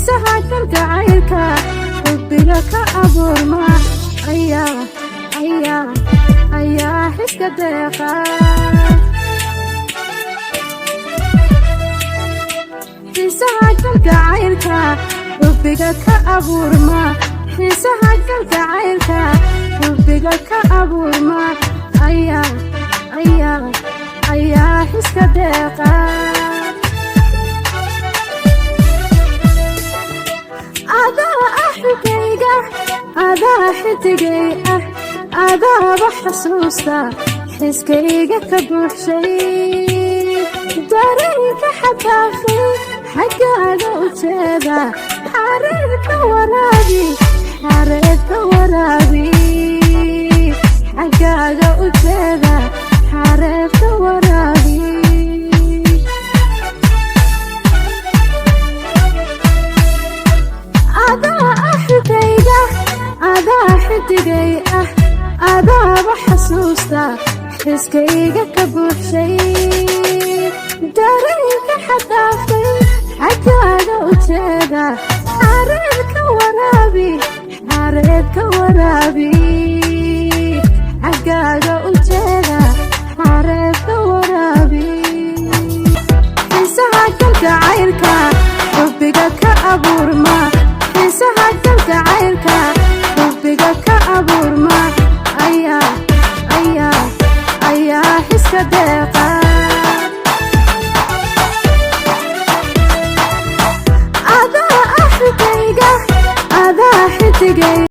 xiisaha kalgacaylka xubbiga ka abuurma ayaa xiska deeqa xiisaha kalgacaylka xubbiga ka abuurma xiisaha kalgacaylka xubbiga ka abuurma ayaa xiska deeqa adaa axigayga adaa xidigay ah adaaba xasuusta xiskayga ka buuxshay dareenka xadaafay xaggaaga u jeeda xareedka waraabi xaggaaga u jeeda xareedka waraabi adaa axigayga adaa xidigay ah adaaba xasuusta xiskayga ka buuxshay dareenka xadaafay xaggaaga u jeeda xareedka waraabi xaggaaga u jeeda xareedka waraabi xiisaha kalgacaylka xubbiga ka abuurma xiisaha kalgacaylka xubbiga ka abuurma ayaa xiska deeqa